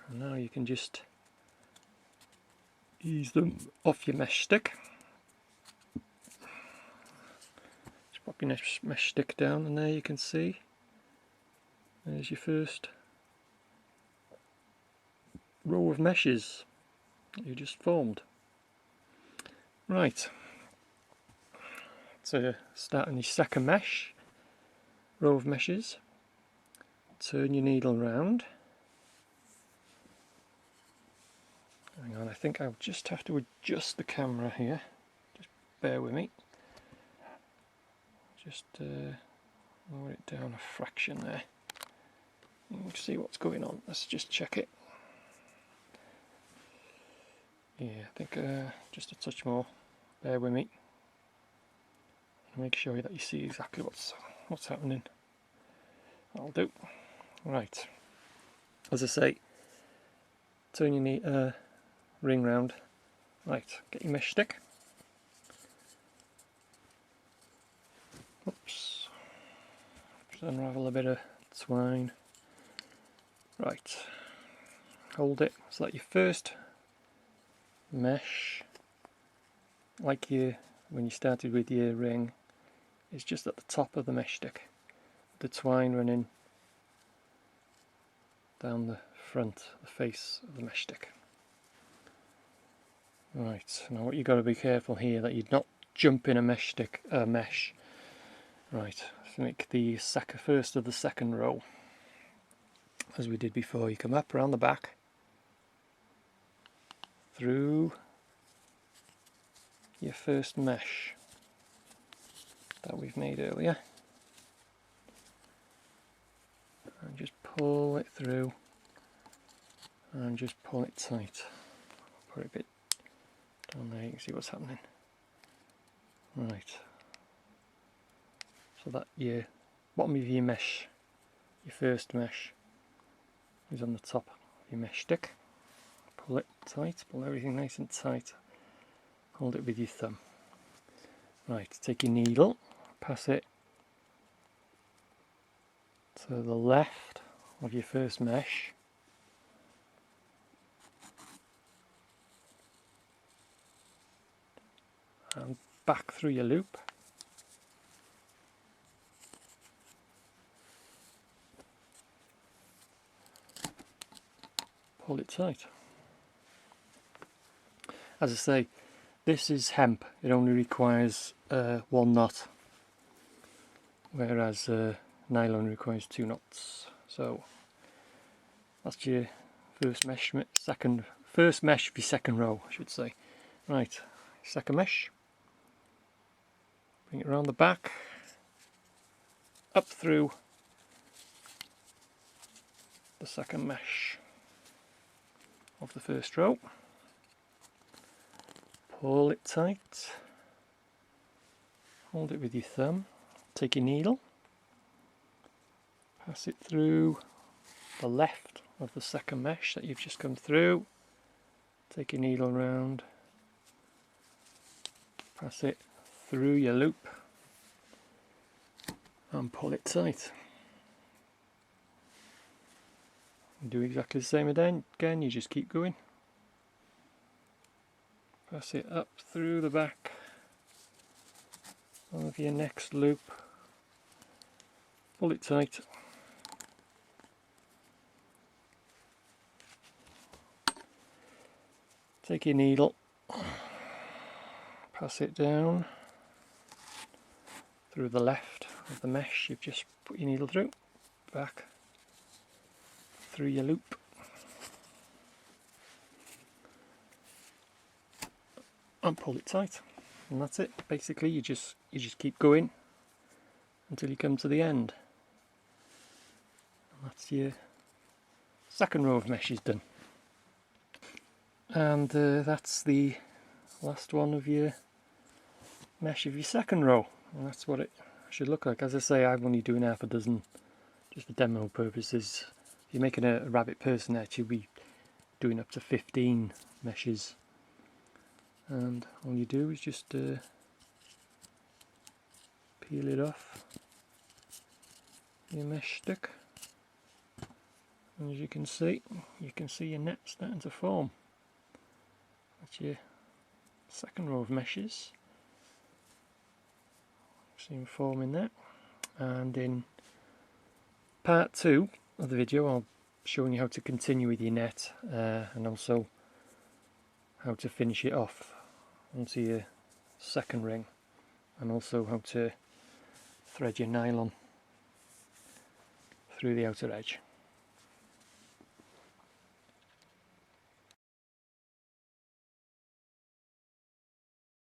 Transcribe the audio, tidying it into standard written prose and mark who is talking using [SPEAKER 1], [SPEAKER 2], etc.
[SPEAKER 1] And now you can just ease them off your mesh stick. Just pop your mesh stick down, and there you can see there's your first row of meshes that you just formed. Right, so start on your second row of meshes. Turn your needle round. Hang on, I think I'll just have to adjust the camera here. Just bear with me. Just lower it down a fraction there. You can see what's going on. Let's just check it. Yeah, I think just a touch more. Bear with me. Make sure that you see exactly what's happening. That'll do. Right. As I say, turn your ring round. Right, get your mesh stick. Oops. Just unravel a bit of twine. Right. Hold it so that your first mesh, like when you started with your ring, is just at the top of the mesh stick. The twine running down the front, the face of the mesh stick. Right, now what you've got to be careful here that you're not jumping a mesh. Right, so make the first of the second row. As we did before, you come up around the back, through your first mesh that we've made earlier, and just pull it through, and just pull it tight. Put it a bit down there, you can see what's happening. Right, so that your bottom of your mesh, your first mesh, is on the top of your mesh stick. Pull it tight, pull everything nice and tight. Hold it with your thumb. Right, take your needle, pass it to the left of your first mesh. And back through your loop. Pull it tight. As I say, this is hemp. It only requires one knot, whereas nylon requires 2 knots. So that's your first mesh of your second row, I should say. Right, second mesh. Bring it around the back, up through the second mesh of the first row. Pull it tight. Hold it with your thumb. Take your needle. Pass it through the left of the second mesh that you've just come through. Take your needle round. Pass it through your loop. And pull it tight. Do exactly the same again, you just keep going. Pass it up through the back of your next loop. Pull it tight. Take your needle, pass it down through the left of the mesh you've just put your needle through, back through your loop, and pull it tight. And that's it. Basically you just keep going until you come to the end. And that's your second row of meshes done. And that's the last one of your mesh of your second row, and that's what it should look like. As I say, I'm only doing half a dozen just for demo purposes. If you're making a rabbit person net, you'll be doing up to 15 meshes, and all you do is just peel it off your mesh stick And as you can see your net starting to form. That's your second row of meshes. See them forming there. And in part 2 of the video I'll be showing you how to continue with your net and also how to finish it off onto your second ring, and also how to thread your nylon through the outer edge.